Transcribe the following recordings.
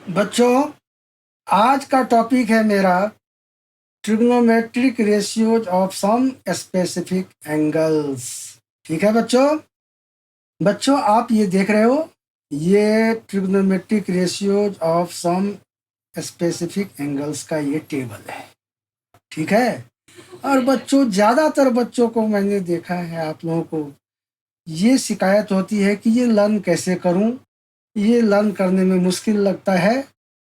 बच्चों, आज का टॉपिक है मेरा trigonometric ratios of some specific angles. ठीक है बच्चों। बच्चों, आप ये देख रहे हो, ये trigonometric ratios of some specific angles का ये टेबल है। ठीक है। और बच्चों, ज़्यादातर बच्चों को मैंने देखा है, आप लोगों को ये शिकायत होती है कि ये लर्न कैसे करूं, ये लर्न करने में मुश्किल लगता है।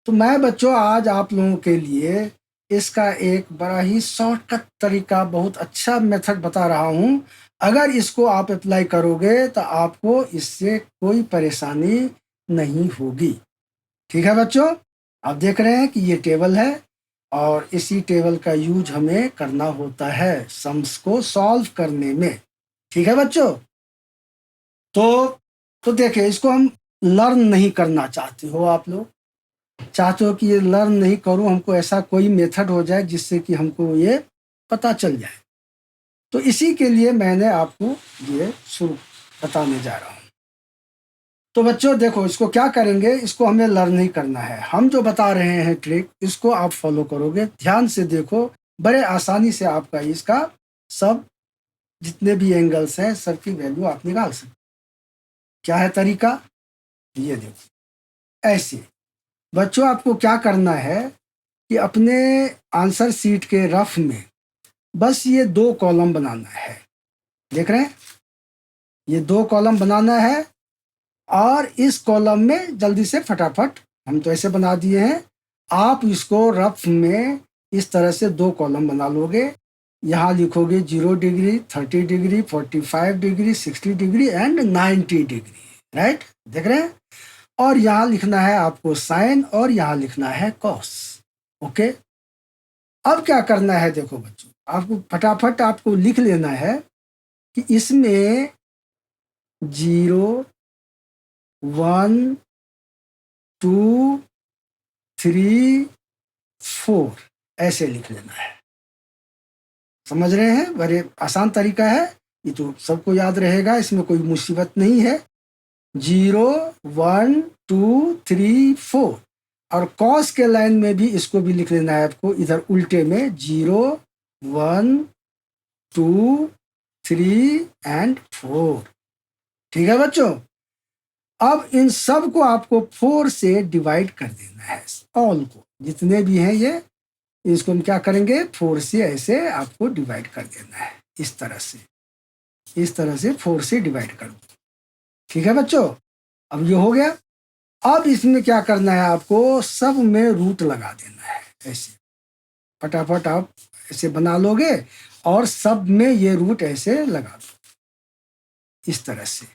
तो मैं बच्चों आज आप लोगों के लिए इसका एक बड़ा ही शॉर्टकट तरीका, बहुत अच्छा मेथड बता रहा हूँ। अगर इसको आप अप्लाई करोगे तो आपको इससे कोई परेशानी नहीं होगी। ठीक है बच्चों। आप देख रहे हैं कि ये टेबल है और इसी टेबल का यूज हमें करना होता है सम्स को सॉल्व करने में। ठीक है बच्चों। तो तो देखिए, इसको हम लर्न नहीं करना चाहते हो, आप लोग चाहते हो कि ये लर्न नहीं करूं, हमको ऐसा कोई मेथड हो जाए जिससे कि हमको ये पता चल जाए। तो इसी के लिए मैंने आपको ये शुरू बताने जा रहा हूं। तो बच्चों देखो, इसको क्या करेंगे, इसको हमें लर्न नहीं करना है। हम जो बता रहे हैं ट्रिक, इसको आप फॉलो करोगे, ध्यान से देखो, बड़े आसानी से आपका इसका सब जितने भी एंगल्स हैं सबकी वैल्यू आप निकाल सकते। क्या है तरीका, ये देखो। ऐसे बच्चों, आपको क्या करना है कि अपने आंसर शीट के रफ में बस ये दो कॉलम बनाना है। देख रहे हैं, ये दो कॉलम बनाना है। और इस कॉलम में जल्दी से फटाफट, हम तो ऐसे बना दिए हैं, आप इसको रफ में इस तरह से दो कॉलम बना लोगे। यहाँ लिखोगे 0 degree, 30 degree, 45 degree, 60 degree and 90 degree. Right, देख रहे हैं। और यहाँ लिखना है आपको साइन और यहाँ लिखना है कॉस। ओके। अब क्या करना है, देखो बच्चों, आपको फटाफट आपको लिख लेना है कि इसमें 0, 1, 2, 3, 4 ऐसे लिख लेना है। समझ रहे हैं, बड़े आसान तरीका है, ये तो सबको याद रहेगा, इसमें कोई मुसीबत नहीं है। 0, 1, 2, 3, 4। और कॉस के लाइन में भी इसको भी लिख लेना है आपको, इधर उल्टे में 0, 1, 2, 3 एंड 4। ठीक है बच्चों। अब इन सब को आपको 4 से डिवाइड कर देना है, ऑल को जितने भी हैं ये, इसको हम क्या करेंगे, 4 से ऐसे आपको डिवाइड कर देना है। इस तरह से, इस तरह से 4 से डिवाइड कर दो। ठीक है बच्चों। अब ये हो गया। अब इसमें क्या करना है, आपको सब में रूट लगा देना है। ऐसे फटाफट आप ऐसे बना लोगे और सब में ये रूट ऐसे लगा दो, इस तरह से,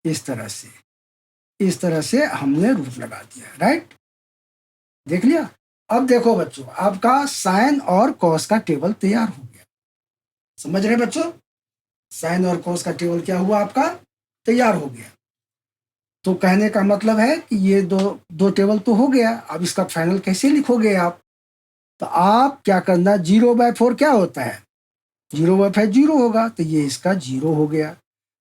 इस तरह से, इस तरह से हमने रूट लगा दिया। राइट, देख लिया। अब देखो बच्चों, आपका साइन और कॉस का टेबल तैयार हो गया। समझ रहे बच्चों, साइन और कॉस का टेबल क्या हुआ, आपका तैयार हो गया। तो कहने का मतलब है कि ये दो दो टेबल तो हो गया। अब इसका फाइनल कैसे लिखोगे आप, तो आप क्या करना, 0/4 क्या होता है, 0/5 जीरो होगा, तो ये इसका 0 हो गया।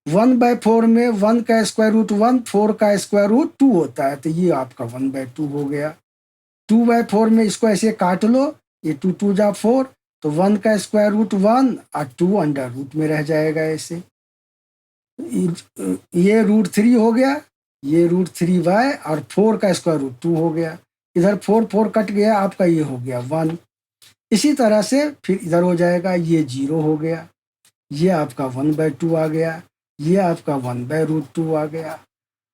1/4 में 1 का स्क्वायर रूट 1, 4 का स्क्वायर रूट 2 होता है, तो ये आपका 1/2 हो गया। 2/4 में इसको ऐसे काट लो, ये 2 2 जा 4, तो 1 का स्क्वायर रूट 1 और 2 अंडर रूट में रह जाएगा ऐसे। ये √3 हो गया, ये √3y और 4 का स्क्वायर रूट 2 हो गया। इधर 4 4 कट गया, आपका ये हो गया 1। इसी तरह से फिर इधर हो जाएगा, ये 0 हो गया, ये आपका 1/2 आ गया, ये आपका 1/√2 आ गया,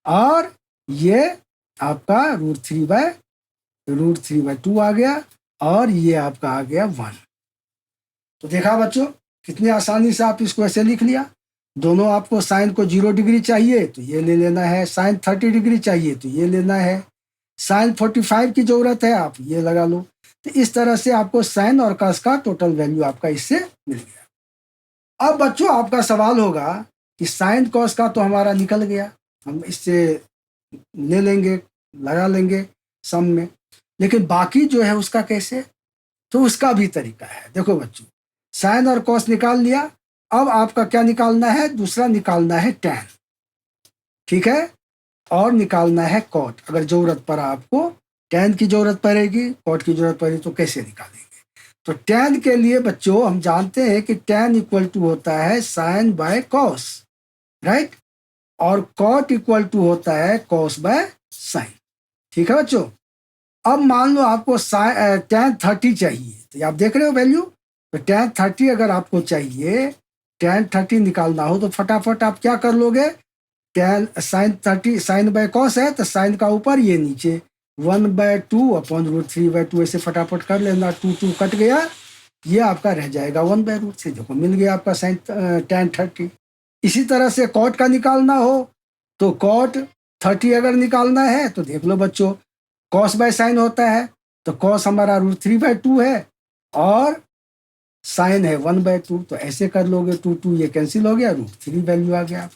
और ये आपका √3/2 आ गया, और ये आपका आ गया 1। तो देखा बच्चों, कितनी आसानी से आप इसको ऐसे लिख लिया। दोनों, आपको साइन को 0 डिग्री चाहिए तो ये ले लेना है, साइन 30 डिग्री चाहिए तो ये लेना है, साइन 45 की जरूरत है आप ये लगा लो। तो इस तरह से आपको साइन और कॉस का टोटल वैल्यू आपका इससे मिल गया। अब बच्चों, आपका सवाल होगा कि साइन कॉस का तो हमारा निकल गया, हम इससे ले लेंगे, लगा लेंगे सम में, लेकिन बाकी जो है उसका कैसे, तो उसका भी तरीका है। देखो बच्चों, साइन और कॉस निकाल लिया। अब आपका क्या निकालना है, दूसरा निकालना है टैन। ठीक है। और निकालना है कॉट। अगर ज़रूरत पड़ा आपको, tan की ज़रूरत पड़ेगी, कॉट की ज़रूरत पड़ेगी, तो कैसे निकालेंगे? तो tan के लिए बच्चों हम जानते हैं कि tan इक्वल टू होता है साइन बाय कॉस, राइट? और कॉट इक्वल टू होता है कॉस बाय साइन। ठीक है बच्चों? अब मान लो आपको tan 30 चाहिए, तो आप देख रहे हो वैल्यू, तो tan 30 अगर आपको चाहिए, tan 30 निकालना हो तो फटाफट आप क्या कर लोगे? tan sine 30 sine by cos है तो साइन का ऊपर, ये नीचे 1/2/√3/2, ऐसे फटाफट कर लेना। 2 कट गया, ये आपका रह जाएगा 1/√3। देखो मिल गया आपका साइन tan 30। इसी तरह से कॉट का निकालना हो तो कॉट 30 अगर निकालना है तो देख लो बच्चों, कॉस बाय साइन होता है, तो कॉस हमारा √3/2 है और साइन है 1/2, तो ऐसे कर लोगे। 2 ये कैंसिल हो गया, √3 वैल्यू आ गया।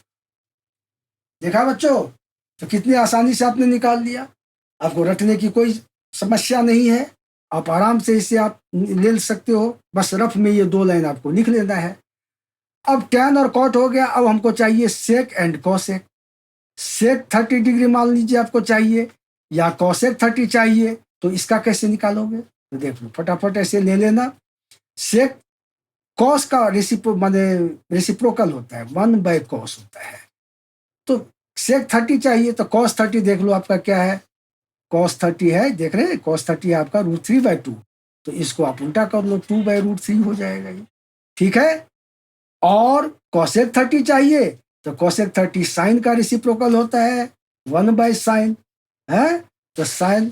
देखा बच्चों? तो कितनी आसानी से आपने निकाल लिया। आपको रटने की कोई समस्या नहीं है, आप आराम से इसे आप ले सकते हो। बस रफ में ये 2 लाइन आपको लिख लेना है। अब tan और cot हो गया, अब हमको चाहिए sec and cosec। sec 30 degree मान लीजिए आपको चाहिए, या cosec 30 चाहिए, तो इसका कैसे निकालोगे? तो देख लो, फटाफट ऐसे ले लेना। sec cos का रेसिप्रोकल होता है, 1/cos होता है। तो sec 30 चाहिए तो cos 30 देख लो आपका क्या है, cos 30 है, देख रहे हैं cos 30 है आपका √3/2, तो इसको आप उल्टा कर लो, 2/√3 हो जाएगा ये। ठीक है? और cosec 30 चाहिए तो cosec 30 साइन का रेसिप्रोकल होता है, 1/sin है, तो साइन,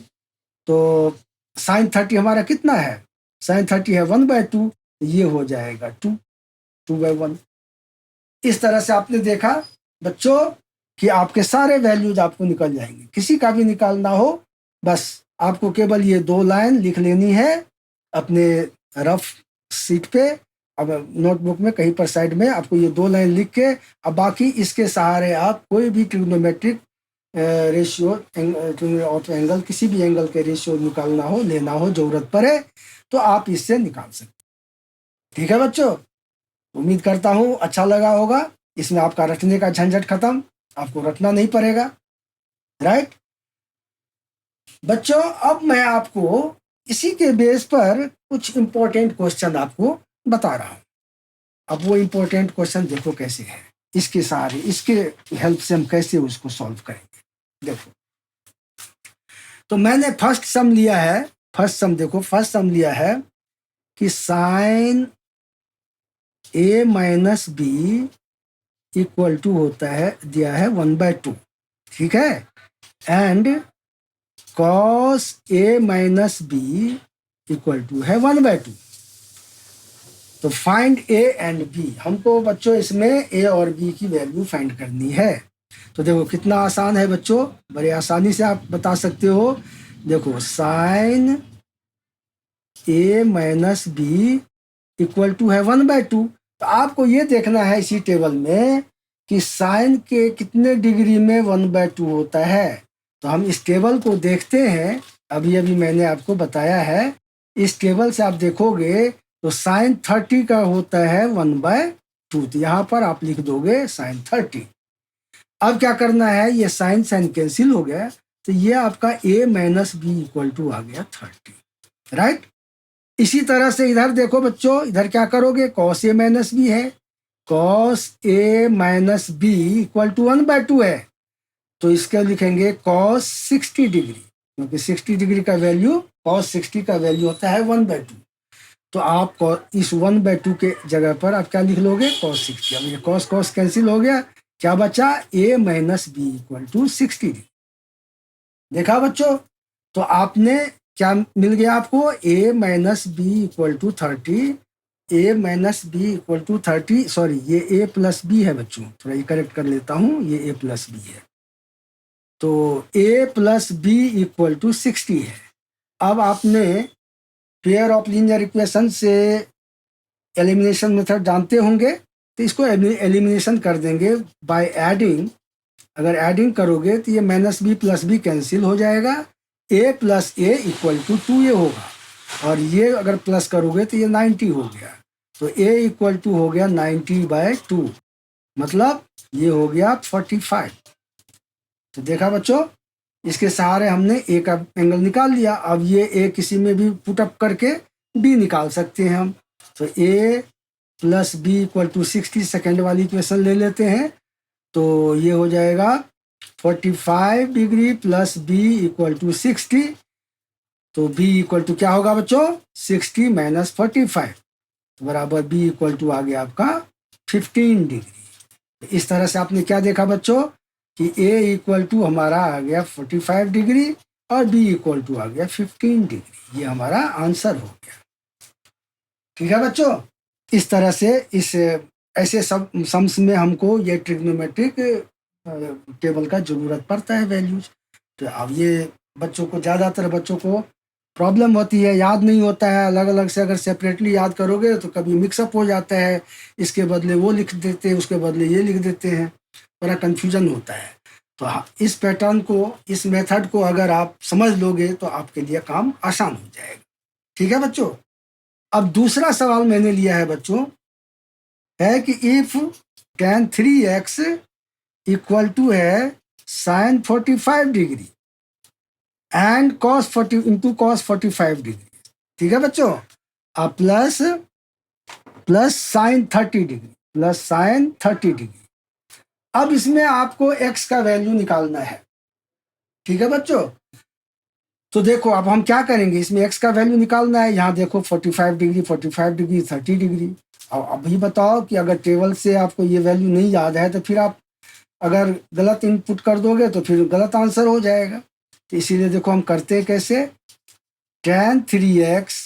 तो साइन 30 हमारा कितना है, साइन 30 है 1/2, ये हो जाएगा 2/1। इस तरह से आपने देखा बच्चों कि आपके सारे वैल्यूज आपको निकल जाएंगे। किसी का भी निकालना हो, बस आपको केवल ये 2 लाइन लिख लेनी है अपने रफ सीट पे, अब नोटबुक में कहीं पर साइड में आपको ये 2 लाइन लिख के, अब बाकी इसके सहारे आप कोई भी ट्रिग्नोमेट्रिक रेशियो ऑफ एंगल, किसी भी एंगल के रेशियो निकालना हो, लेना हो, जरूरत पड़े तो आप इससे निकाल सकते। ठीक है बच्चों? उम्मीद करता हूँ अच्छा लगा होगा। इसमें आपका रटने का झंझट खत्म, आपको रटना नहीं पड़ेगा, राइट? बच्चों अब मैं आपको इसी के बेस पर कुछ इंपॉर्टेंट क्वेश्चन आपको बता रहा हूँ। अब वो इंपॉर्टेंट क्वेश्चन देखो कैसे है, इसके सहारे, इसके हेल्प से हम कैसे उसको सॉल्व करेंगे। देखो, तो मैंने फर्स्ट सम लिया है, फर्स्ट सम लिया है कि sine a minus B equal to होता है, दिया है 1/2, ठीक है, and cos a minus B equal to है 1/2। तो फाइंड a एंड b, हमको बच्चों इसमें a और b की वैल्यू फाइंड करनी है। तो देखो कितना आसान है बच्चों, बड़े आसानी से आप बता सकते हो। देखो sine a minus B equal to है 1/2, तो आपको ये देखना है इसी टेबल में कि साइन के कितने डिग्री में 1/2 होता है। तो हम इस टेबल को देखते हैं, अभी अभी मैंने आपको बताया है। इस टेबल से आप देखोगे तो साइन 30 का होता है 1/2, तो यहाँ पर आप लिख दोगे साइन 30। अब क्या करना है, ये साइन साइन कैंसिल हो गया, तो ये आपका a minus B equal to आ गया 30, राइट? इसी तरह से इधर देखो बच्चों, इधर क्या करोगे, cos a माइनस बी है, cos a minus B equal to 1/2 है, तो इसका लिखेंगे cos 60 डिग्री, क्योंकि 60 डिग्री का वैल्यू, cos 60 का वैल्यू होता है 1/2। तो आप इस 1/2 के जगह पर आप क्या लिख लोगे, cos 60। अब ये cos cos कैंसिल हो गया, क्या बचा, a minus B equal to 60 degree. देखा बच्चों? तो आपने क्या मिल गया आपको, a minus B equal to 30, a minus B equal to 30, sorry ये a प्लस बी है बच्चों, थोड़ा ये करेक्ट कर लेता हूँ, ये a प्लस बी है, तो a plus B equal to 60 है। अब आपने पेयर ऑफ लीनियर इक्वेशन से एलिमिनेशन मेथड जानते होंगे, तो इसको एलिमिनेशन कर देंगे बाय एडिंग। अगर एडिंग करोगे तो ये minus B plus B cancel हो जाएगा, a plus A equal to 2a होगा, और ये अगर प्लस करोगे तो ये 90 हो गया, तो a इक्वल टू हो गया 90/2, मतलब ये हो गया 45। तो देखा बच्चों, इसके सहारे हमने ए का एंगल निकाल लिया। अब ये ए किसी में भी पुट अप करके बी निकाल सकते हैं हम। तो A plus B equal to 60, second वाली इक्वेशन ले लेते हैं। तो ये हो जाएगा 45 degree plus B equal to 60। तो बी इक्वल टू क्या होगा बच्चों, 60 माइनस 45 बराबर बी इक्वल टू आ गया आपका 15 डिग्री। इस तरह से आपने क्या देखा बच्चों कि ए इक्वल टू हमारा आ गया 45 डिग्री और बी इक्वल टू आ गया 15 डिग्री। ये हमारा आंसर हो गया। ठीक है बच्चों, इस तरह से इस ऐसे सब सम्स में हमको ये ट्रिग्नोमेट्रिक टेबल का ज़रूरत पड़ता है, वैल्यूज। तो अब ये बच्चों को, ज़्यादातर बच्चों को प्रॉब्लम होती है, याद नहीं होता है। अलग अलग से अगर सेपरेटली याद करोगे तो कभी मिक्सअप हो जाता है, इसके बदले वो लिख देते हैं, उसके बदले ये लिख देते हैं, बड़ा कन्फ्यूजन होता है। तो इस पैटर्न को, इस मेथड को अगर आप समझ लोगे तो आपके लिए काम आसान हो जाएगा। ठीक है बच्चों। अब दूसरा सवाल मैंने लिया है बच्चों, है कि if tan 3x equal to है sin 45 degree and cos 40 into cos 45 degree. ठीक है बच्चों। अब plus sin 30 degree, plus sin 30 degree. अब इसमें आपको x का वैल्यू निकालना है। ठीक है बच्चों। तो देखो अब हम क्या करेंगे, इसमें x का वैल्यू निकालना है। यहाँ देखो 45 डिग्री, 45 डिग्री, 30 डिग्री। अब अभी बताओ कि अगर टेबल से आपको ये वैल्यू नहीं याद है तो फिर आप अगर गलत इनपुट कर दोगे तो फिर गलत आंसर हो जाएगा। तो इसीलिए देखो हम करते हैं कैसे। tan 3x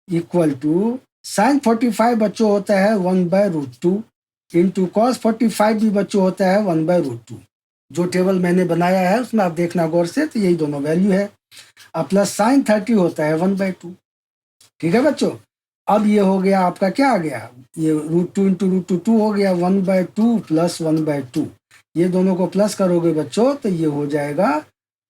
equal to sign 45 बच्चों होता है 1/√2 इंटू कॉस 45 भी बच्चों होता है 1/√2। जो टेबल मैंने बनाया है उसमें आप देखना गौर से, तो यही दोनों वैल्यू है। अब प्लस साइन 30 होता है 1/2। ठीक है बच्चों। अब ये हो गया आपका, क्या आ गया, ये √2 इंटू √2 हो गया 1/2 प्लस 1/2। ये दोनों को प्लस करोगे बच्चों तो ये हो जाएगा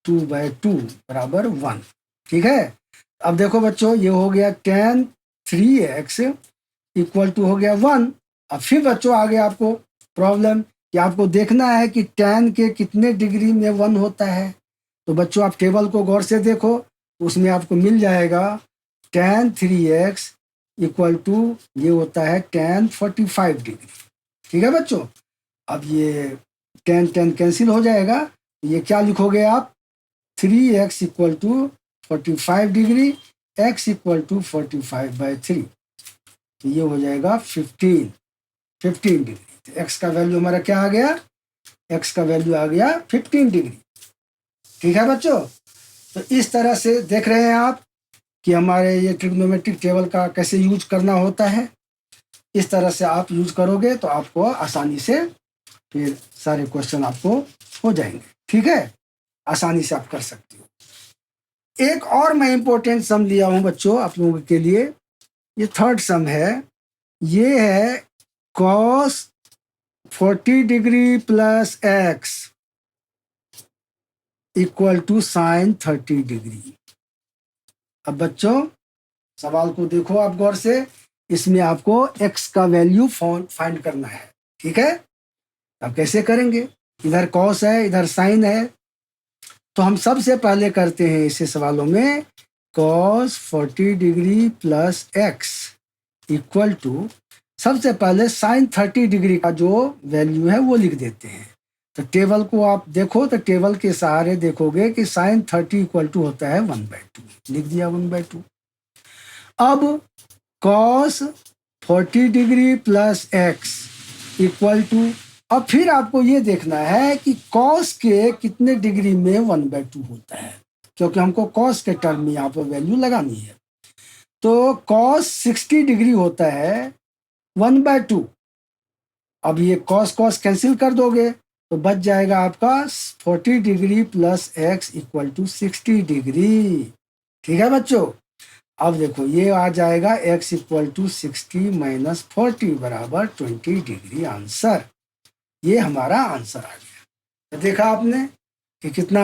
2/2 बराबर 1। ठीक है। अब देखो बच्चों, ये हो गया tan 3x इक्वल टू हो गया 1। अब फिर बच्चों आ गया आपको प्रॉब्लम कि आपको देखना है कि tan के कितने डिग्री में 1 होता है। तो बच्चों आप टेबल को गौर से देखो, उसमें आपको मिल जाएगा tan 3x इक्वल टू ये होता है tan 45 डिग्री। ठीक है बच्चों। अब ये tan कैंसिल हो जाएगा। ये क्या लिखोगे आप, 3x equal to 45 degree, x equal to 45/3। तो ये हो जाएगा 15 डिग्री। तो x का वैल्यू हमारा क्या आ गया, x का वैल्यू आ गया 15 डिग्री। ठीक है बच्चों। तो इस तरह से देख रहे हैं आप कि हमारे ये ट्रिग्नोमेट्रिक टेबल का कैसे यूज करना होता है। इस तरह से आप यूज करोगे तो आपको आसानी से फिर सारे क्वेश्चन आपको हो जाएंगे। ठीक है, आसानी से आप कर सकते हो। एक और मैं इंपॉर्टेंट सम लिया हूं बच्चों आप लोगों के लिए। ये थर्ड सम है। ये है cos 40 degree plus x equal to sine 30 degree. अब बच्चों सवाल को देखो आप गौर से, इसमें आपको x का वैल्यू फाइंड करना है। ठीक है। अब कैसे करेंगे, इधर cos है इधर साइन है। तो हम सबसे पहले करते हैं ऐसे सवालों में cos 40 degree plus x equal to, सबसे पहले साइन 30 डिग्री का जो वैल्यू है वो लिख देते हैं। तो टेबल को आप देखो तो टेबल के सहारे देखोगे कि साइन 30 इक्वल टू होता है 1/2, लिख दिया 1/2। अब cos 40 degree plus x equal to, अब फिर आपको ये देखना है कि cos के कितने डिग्री में 1/2 होता है, क्योंकि हमको cos के टर्म में यहाँ पर वैल्यू लगानी है। तो cos 60 डिग्री होता है 1/2। अब ये cos कैंसिल कर दोगे तो बच जाएगा आपका 40 degree plus x equal to 60 degree. ठीक है बच्चों। अब देखो ये आ जाएगा x इक्वल टू 60 माइनस 40 बराबर 20 डिग्री आंसर। ये हमारा आंसर आ गया। तो देखा आपने कि कितना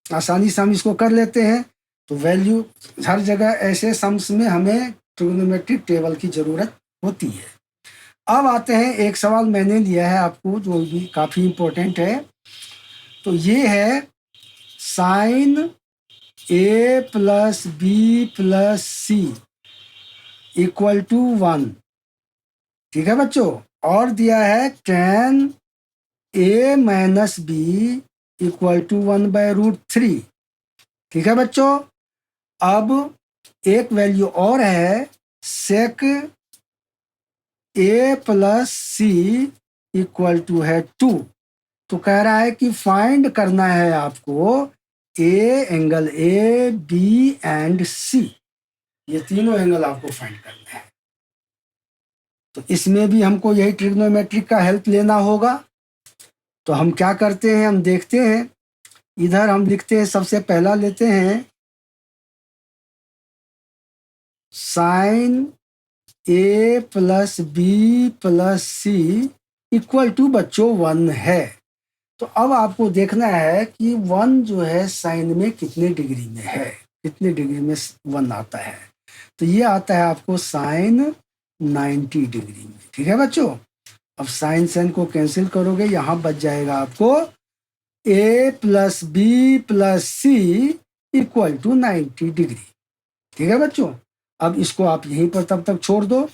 आसानी से हम इसको कर लेते हैं। तो वैल्यू हर जगह ऐसे सम्स में हमें ट्रिग्नोमेट्रिक टेबल की ज़रूरत होती है। अब आते हैं, एक सवाल मैंने लिया है आपको जो भी काफ़ी इम्पोर्टेंट है। तो ये है sine A plus B plus C equal to 1। ठीक है बच्चों। और दिया है tan A minus B equal to 1/√3। ठीक है बच्चों। अब एक वैल्यू और है sec A plus C equal to है 2। तो कह रहा है कि फाइंड करना है आपको A angle A B and C, ये तीनों एंगल आपको फाइंड करना है। तो इसमें भी हमको यही ट्रिग्नोमेट्रिक का हेल्प लेना होगा। तो हम क्या करते हैं, हम देखते हैं। इधर हम लिखते हैं, सबसे पहला लेते हैं sine A plus B plus C equal to बच्चों 1 है। तो अब आपको देखना है कि 1 जो है साइन में कितने डिग्री में है, कितने डिग्री में 1 आता है। तो ये आता है आपको साइन 90 डिग्री में। ठीक है बच्चों। अब साइन साइन को कैंसिल करोगे, यहाँ बच जाएगा आपको A plus B plus C equal to 90 degree. ठीक है बच्चों। अब इसको आप यहीं पर तब तक छोड़ दो।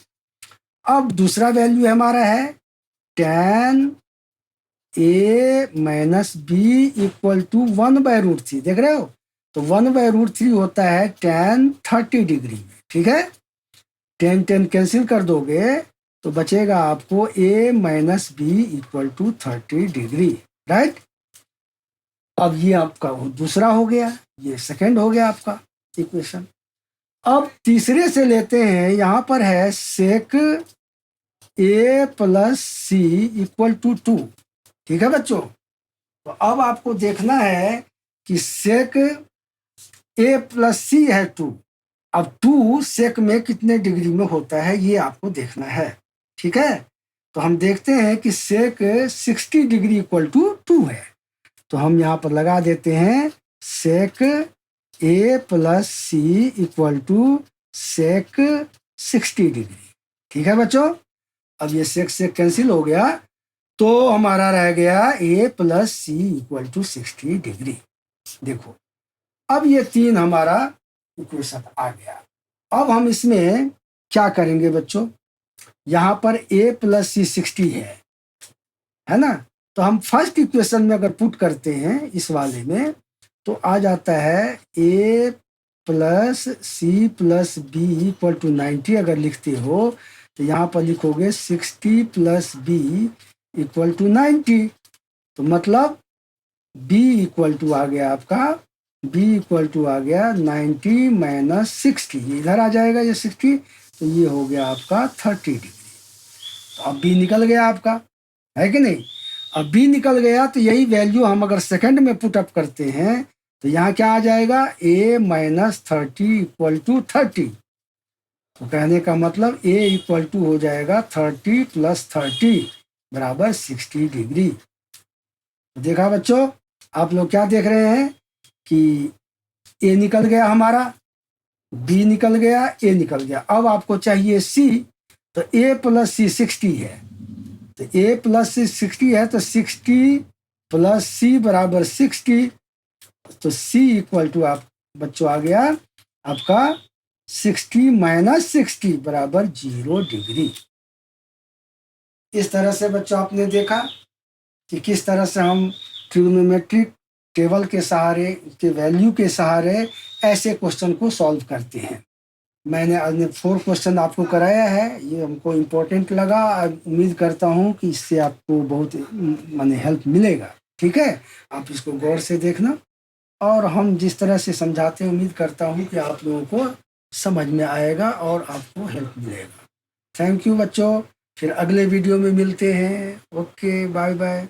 अब दूसरा वैल्यू हमारा है tan A minus B equal to 1/√3। देख रहे हो। तो 1/√3 होता है टेन 30 डिग्री में। ठीक है। टेन टेन कैंसिल कर दोगे तो बचेगा आपको A minus B equal to 30 degree. Right. अब ये आपका दूसरा हो गया, ये सेकंड हो गया आपका इक्वेशन। अब तीसरे से लेते हैं। यहाँ पर है sec A plus C equal to 2। ठीक है बच्चों। तो अब आपको देखना है कि सेक ए प्लस सी है 2। अब 2 सेक में कितने डिग्री में होता है ये आपको देखना है। ठीक है। तो हम देखते हैं कि सेक 60 डिग्री इक्वल टू 2 है। तो हम यहाँ पर लगा देते हैं sec A plus C equal to sec 60 degree. ठीक है बच्चों। अब ये सेक से कैंसिल हो गया तो हमारा रह गया A plus C equal to 60 degree. देखो अब ये 3 हमारा इक्वेशन आ गया। अब हम इसमें क्या करेंगे बच्चों, यहाँ पर ए प्लस सी 60 है ना। तो हम फर्स्ट इक्वेशन में अगर पुट करते हैं इस वाले में तो आ जाता है A plus C plus B equal to 90। अगर लिखते हो तो यहाँ पर लिखोगे 60 प्लस बी इक्वल टू 90। तो मतलब b इक्वल टू आ गया आपका, b इक्वल टू आ गया 90 माइनस 60। ये इधर आ जाएगा ये 60। तो ये हो गया आपका 30 डिग्री। तो अब b निकल गया आपका, है कि नहीं। अब b निकल गया तो यही वैल्यू हम अगर सेकंड में पुट अप करते हैं तो यहाँ क्या आ जाएगा a माइनस 30 इक्वल टू 30। तो कहने का मतलब a इक्वल टू हो जाएगा 30 प्लस 30 बराबर 60 डिग्री। देखा बच्चों, आप लोग क्या देख रहे हैं कि a निकल गया हमारा, b निकल गया, a निकल गया। अब आपको चाहिए c। तो a प्लस सी 60 है। तो a प्लस सी 60 है तो 60 प्लस c बराबर 60। तो c इक्वल टू आप बच्चों आ गया आपका 60 माइनस 60 बराबर 0 डिग्री। इस तरह से बच्चों आपने देखा कि किस तरह से हम ट्रिग्नोमेट्रिक टेबल के सहारे, के वैल्यू के सहारे ऐसे क्वेश्चन को सॉल्व करते हैं। मैंने 4 क्वेश्चन आपको कराया है, ये हमको इम्पोर्टेंट लगा। उम्मीद करता हूँ कि इससे आपको बहुत माने हेल्प मिलेगा। ठीक है। आप इसको गौर से देखना और हम जिस तरह से समझाते हैं उम्मीद करता हूँ कि आप लोगों को समझ में आएगा और आपको हेल्प मिलेगा। थैंक यू बच्चों। फिर अगले वीडियो में मिलते हैं। Okay, bye bye.